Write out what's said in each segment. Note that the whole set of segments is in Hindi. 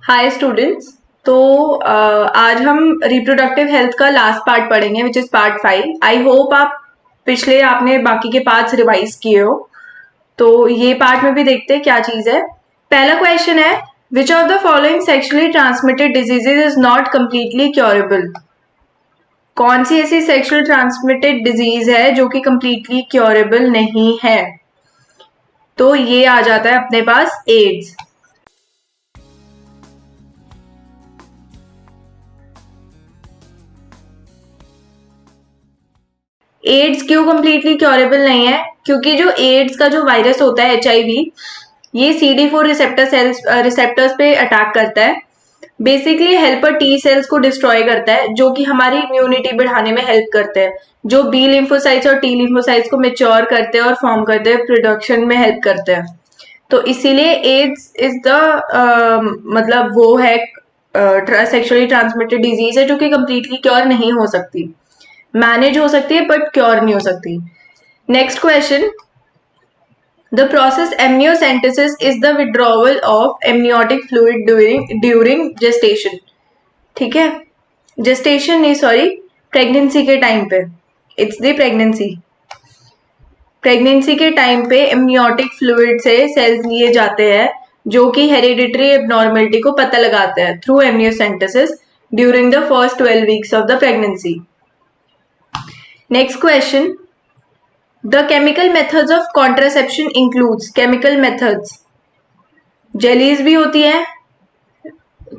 Hi students. तो आज हम रिप्रोडक्टिव हेल्थ का लास्ट पार्ट पढ़ेंगे which is part 5। I hope आप पिछले आपने बाकी के पार्ट्स रिवाइज किए हो। तो ये पार्ट में भी देखते हैं क्या चीज है। पहला क्वेश्चन है, which of the following sexually transmitted diseases is not completely curable. कौन सी ऐसी सेक्सुअल ट्रांसमिटेड डिजीज है जो कि कंप्लीटली क्योरेबल नहीं है। तो ये आ जाता है अपने पास एड्स। एड्स क्यों कंप्लीटली क्योरेबल नहीं है? क्योंकि जो एड्स का जो वायरस होता है HIV, ये CD4 रिसेप्टर्स पे अटैक करता है। बेसिकली हेल्पर टी सेल्स को डिस्ट्रॉय करता है जो कि हमारी इम्यूनिटी बढ़ाने में हेल्प करते हैं, जो बी लिम्फोसाइट्स और टी लिम्फोसाइट्स को मेच्योर करते हैं और फॉर्म करते हैं, प्रोडक्शन में हेल्प करते हैं। तो इसीलिए एड्स इज द मतलब वो है सेक्सुअली ट्रांसमिटेड डिजीज है जो कि कंप्लीटली क्योर नहीं हो सकती। मैनेज हो सकती है बट क्योर नहीं हो सकती। Next question, the process amniocentesis is the withdrawal of amniotic fluid during gestation. ठीक है, जेस्टेशन नहीं, सॉरी, प्रेगनेंसी के टाइम पे। इट्स द प्रेगनेंसी के टाइम पे एमनियोटिक फ्लूइड से सेल्स लिए जाते हैं जो कि हेरिडिटरी एबनॉर्मलिटी को पता लगाते हैं through amniocentesis during the first 12 weeks of the pregnancy. Next question, the chemical methods of contraception includes. Chemical methods, jellies भी होती है,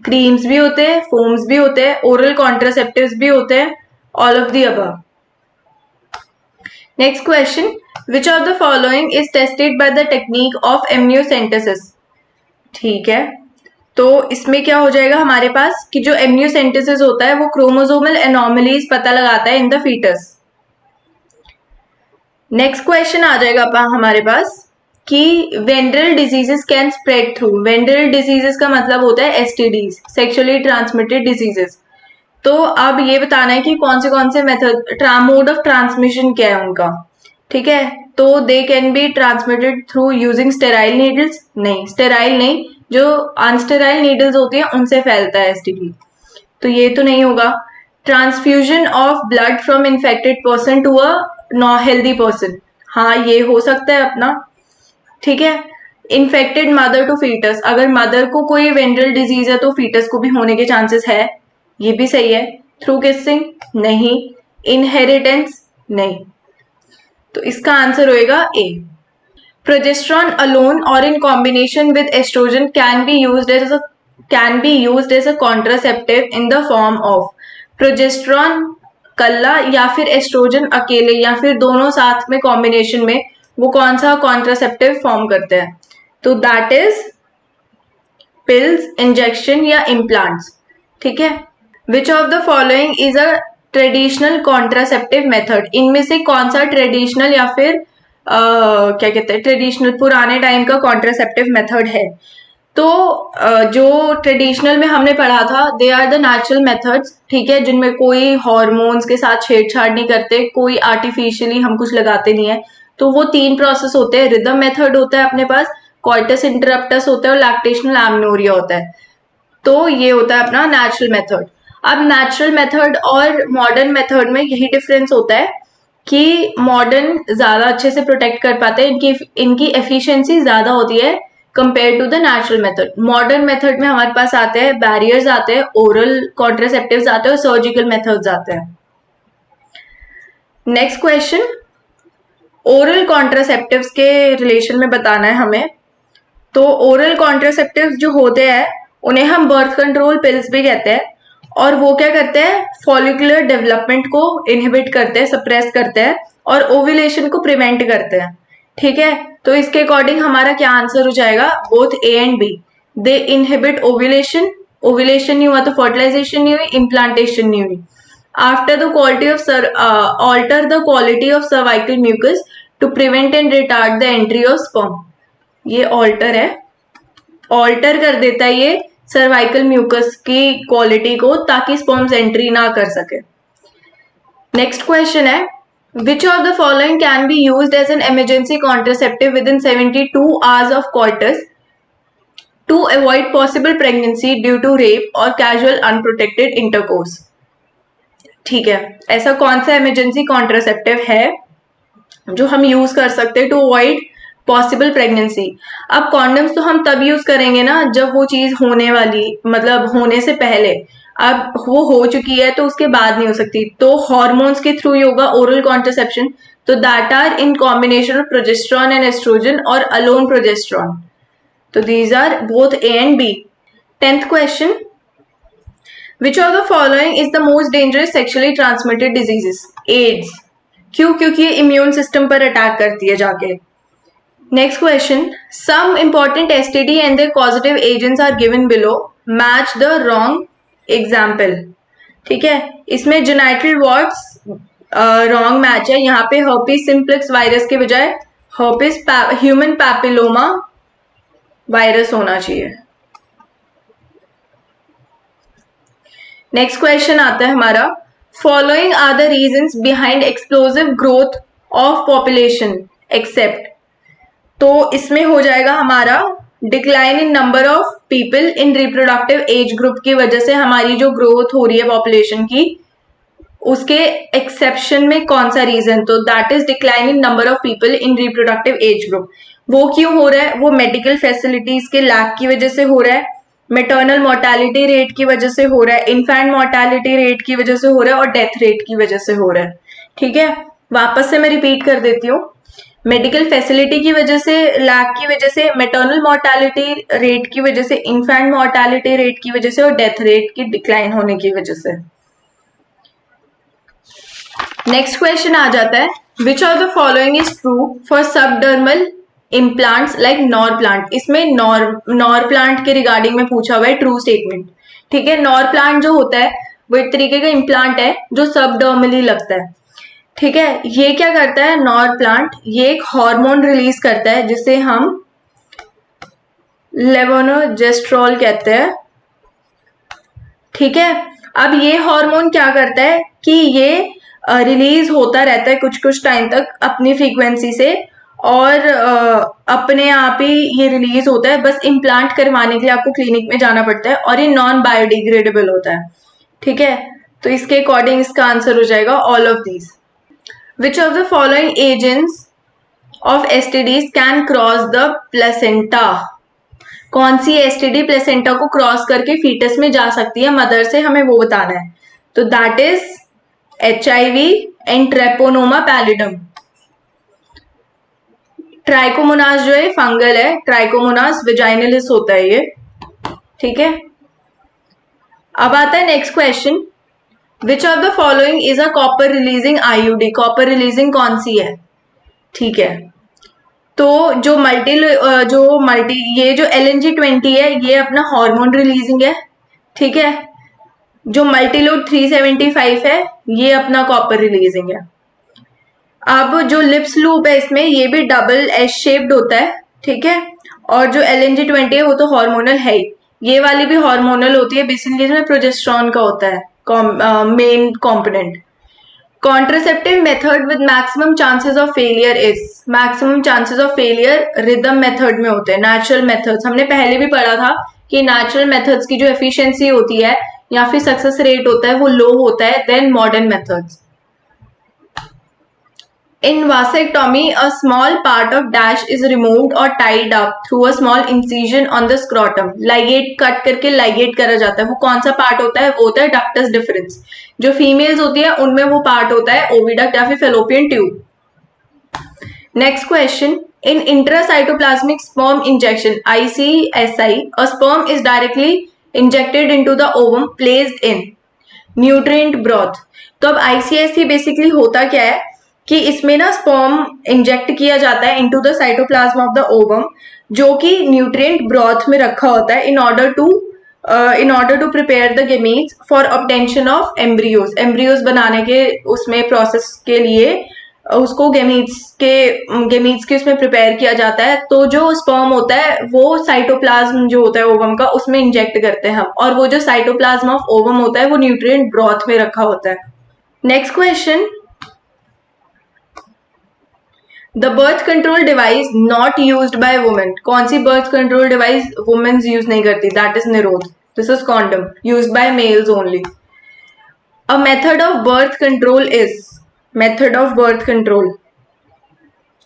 क्रीम्स भी होते हैं, फोम्स भी होते हैं, ओरल कॉन्ट्रासेप्टिव्स भी होते हैं, all of the above. Next question, which of the following is tested by the technique of amniocentesis. ठीक है, तो इसमें क्या हो जाएगा हमारे पास कि जो एमनियोसेंटेसिस होता है वो क्रोमोसोमल एनॉमलीज पता लगाता है in the foetus. Next question आ जाएगा हमारे पास कि venereal diseases can spread through. Venereal diseases का मतलब होता है STDs, सेक्सुअली ट्रांसमिटेड डिजीजेस। तो अब ये बताना है कि कौन से मेथड, मोड ऑफ ट्रांसमिशन क्या है उनका। ठीक है, तो they can be transmitted through using sterile needles. नहीं, स्टेराइल नहीं, जो अनस्टेराइल नीडल्स होती है उनसे फैलता है STD, तो ये तो नहीं होगा। Transfusion of blood from infected person to a healthy person, हाँ ये हो सकता है अपना। ठीक है, इन्फेक्टेड मदर टू फीटस, अगर मदर को कोई वेंड्रल डिजीज है तो फीटस को भी होने के चांसेस है, ये भी सही है। थ्रू किसिंग नहीं, इनहेरिटेंस नहीं, तो इसका आंसर होएगा ए। प्रोजेस्ट्रॉन अलोन और in combination with estrogen can be used as a contraceptive in the form of. Progesterone कल्ला या फिर एस्ट्रोजन अकेले या फिर दोनों साथ में कॉम्बिनेशन में वो कौन सा कॉन्ट्रासेप्टिव फॉर्म करते हैं? तो दैट इज पिल्स, इंजेक्शन या इम्प्लांट्स। ठीक है, which of the following is a traditional contraceptive method. इनमें से कौन सा ट्रेडिशनल या फिर क्या कहते हैं, ट्रेडिशनल पुराने टाइम का कॉन्ट्रासेप्टिव मेथड है? तो जो ट्रेडिशनल में हमने पढ़ा था, they are the natural methods. ठीक है, जिनमें कोई हॉर्मोन्स के साथ छेड़छाड़ नहीं करते, कोई आर्टिफिशियली हम कुछ लगाते नहीं है। तो वो 3 प्रोसेस होते हैं। रिदम मेथड होता है अपने पास, कॉर्टस इंटरप्टस होता है और लैक्टेशनल एमनोरिया होता है। तो ये होता है अपना नेचुरल मेथड। अब नेचुरल मेथड और मॉडर्न मेथड में यही डिफरेंस होता है कि मॉडर्न ज्यादा अच्छे से प्रोटेक्ट कर पाते हैं, इनकी एफिशिएंसी ज्यादा होती है compare to the natural method. Modern method में हमारे पास आते हैं बैरियर्स, आते हैं ओरल कॉन्ट्रासेप्टिव्स, आते हैं और सर्जिकल मेथड्स आते हैं। नेक्स्ट क्वेश्चन, ओरल कॉन्ट्रासेप्टिव्स के रिलेशन में बताना है हमें। तो ओरल कॉन्ट्रासेप्टिव्स जो होते हैं उन्हें हम बर्थ कंट्रोल पिल्स भी कहते हैं, और वो क्या करते हैं, फॉलिकुलर डेवलपमेंट को इनहिबिट करते हैं, सप्रेस करते हैं और ओव्यूलेशन को प्रिवेंट करते हैं। ठीक है, तो इसके अकॉर्डिंग हमारा क्या आंसर हो जाएगा? Both A and B. They inhibit ovulation, ovulation नहीं हुआ तो फर्टिलाइजेशन नहीं हुई, इम्प्लांटेशन नहीं हुई। After the quality of alter the quality of cervical mucus to prevent and retard the entry of sperm. ये ऑल्टर है, ऑल्टर कर देता है ये सर्वाइकल म्यूकस की क्वालिटी को, ताकि स्पर्म्स एंट्री ना कर सके। नेक्स्ट क्वेश्चन है, which of the following can be used as an emergency contraceptive within 72 hours of quarters. To avoid possible pregnancy due to rape और कैजुअल अनप्रोटेक्टेड इंटरकोर्स। ठीक है, ऐसा कौन सा इमरजेंसी कॉन्ट्रासेप्टिव है जो हम यूज कर सकते हैं टू अवॉइड पॉसिबल प्रेगनेंसी? अब कॉन्डम्स तो हम तब यूज करेंगे ना जब वो चीज होने वाली, मतलब होने से पहले। अब वो हो चुकी है तो उसके बाद नहीं हो सकती, तो हॉर्मोन्स के थ्रू ही होगा ओरल कॉन्ट्रासेप्शन। तो that are in combination of progesterone and oestrogen और अलोन प्रोजेस्टेरॉन। तो these are both A and B. 10th question, which of the following is the most dangerous sexually transmitted diseases? AIDS. क्यों? क्योंकि ये इम्यून सिस्टम पर अटैक करती है जाके। Next question, some important STD and their causative agents are given below, match the wrong example. ठीक है, इसमें जेनाइटल वॉर्ट्स रॉन्ग मैच है, यहाँ पे हर्पीस सिम्प्लेक्स वायरस के बजाय हर्पीस ह्यूमन पैपिलोमा वायरस होना चाहिए। नेक्स्ट क्वेश्चन आता है हमारा, following are the reasons behind explosive growth of population except. तो इसमें हो जाएगा हमारा decline in number of people in reproductive age group की वजह से हमारी जो ग्रोथ हो रही है पॉपुलेशन की, उसके एक्सेप्शन में कौन सा रीजन? तो that is decline in number of people in reproductive age group. वो क्यों हो रहा है? वो मेडिकल फैसिलिटीज के लैक की वजह से हो रहा है, मेटर्नल मोर्टेलिटी रेट की वजह से हो रहा है, इन्फेंट मोर्टेलिटी रेट की वजह से हो रहा है और डेथ रेट की वजह से हो रहा है। ठीक है, वापस से मैं रिपीट कर देती हूँ, मेडिकल फैसिलिटी की वजह से, लैक की वजह से, मेटर्नल मोर्टेलिटी रेट की वजह से, इन्फेंट मोर्टेलिटी रेट की वजह से और डेथ रेट की डिक्लाइन होने की वजह से। नेक्स्ट क्वेश्चन आ जाता है, which of the following is true for subdermal implants like nor plant? इसमें नॉर प्लांट के रिगार्डिंग में पूछा हुआ है ट्रू स्टेटमेंट। ठीक है, नॉर प्लांट जो होता है वो एक तरीके का इम्प्लांट है जो सबडर्मली लगता है। ठीक है, ये क्या करता है नॉर प्लांट? ये एक हार्मोन रिलीज करता है जिसे हम लेवोनोजेस्ट्रॉल कहते हैं। ठीक है, अब ये हार्मोन क्या करता है कि ये रिलीज होता रहता है कुछ कुछ टाइम तक अपनी फ्रीक्वेंसी से, और अपने आप ही ये रिलीज होता है। बस इम्प्लांट करवाने के लिए आपको क्लिनिक में जाना पड़ता है और ये नॉन बायोडिग्रेडेबल होता है। ठीक है, तो इसके अकॉर्डिंग इसका आंसर हो जाएगा all of these. Which of the following agents of STDs can cross the placenta? कौन सी STD प्लेसेंटा को क्रॉस करके फीटस में जा सकती है मदर से, हमें वो बताना है। तो that is HIV and Treponema pallidum. Trichomonas जो है फंगल है, ट्राइकोमोनास वेजाइनलिस होता है ये। ठीक है, अब आता है next question, which of the following is a copper releasing IUD? Copper releasing कौन सी है? ठीक है, तो जो ये जो LNG-20 है ये अपना हार्मोन रिलीजिंग है। ठीक है, जो मल्टीलोड 375 है ये अपना कॉपर रिलीजिंग है। अब जो लिप्स लूप है इसमें ये भी डबल एस शेप्ड होता है। ठीक है, और जो LNG-20 है वो तो हार्मोनल है ही, ये वाली भी हार्मोनल होती है, बेसिकली इसमें प्रोजेस्टेरॉन का होता है main component. Contraceptive method with maximum chances of failure is? Maximum chances of failure rhythm method में होते हैं। नेचुरल मेथड्स हमने पहले भी पढ़ा था कि नेचुरल मेथड्स की जो एफिशिएंसी होती है या फिर सक्सेस रेट होता है वो लो होता है than modern methods. In vasectomy, a small part of dash is removed or tied up through a small incision on the scrotum. Ligate cut करके ligate करा जाता है। वो कौन सा पार्ट होता है? वो होता है ductus deferens। जो फीमेल्स होती है उनमें वो पार्ट होता है ओविडक्ट या फिर fallopian tube. Next question, in intracytoplasmic sperm injection ICSI, a sperm is directly injected into the ovum placed in nutrient broth। तो अब ICSI बेसिकली होता क्या है कि इसमें ना स्पर्म इंजेक्ट किया जाता है into the cytoplasm of the ovum, जो कि न्यूट्रिएंट ब्रॉथ में रखा होता है in order to prepare the gametes for obtention of embryos. Embryos बनाने के उसमें प्रोसेस के लिए उसको गेमीट्स के उसमें प्रिपेयर किया जाता है। तो जो स्पर्म होता है वो साइटोप्लाज्म जो होता है ओवम का उसमें इंजेक्ट करते हैं हम, और वो जो साइटोप्लाज्म ऑफ ओवम होता है वो न्यूट्रिएंट ब्रॉथ में रखा होता है। Next question, the birth control device not used by women, कौन सी birth control device womens use नहीं करती, that is Nirodh, this is condom, used by males only. A method of birth control is, method of birth control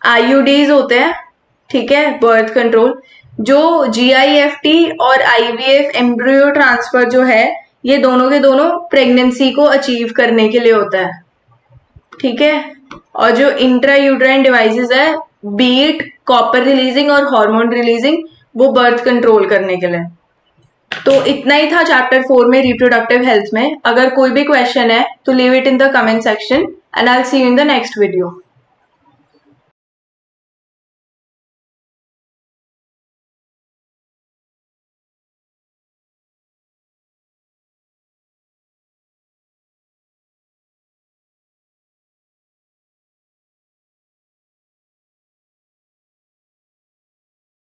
IUDs होते हैं, ठीक है, बर्थ कंट्रोल। जो GIFT और IVF एम्ब्रियो ट्रांसफर जो है, ये दोनों के दोनों प्रेगनेंसी को अचीव करने के लिए होता है, ठीक है। और जो इंट्रा यूट्राइन डिवाइसेस है, बीट कॉपर रिलीजिंग और हार्मोन रिलीजिंग, वो बर्थ कंट्रोल करने के लिए। तो इतना ही था चैप्टर 4 में रिप्रोडक्टिव हेल्थ में। अगर कोई भी क्वेश्चन है तो leave it in the comment section and I will see you in the next video.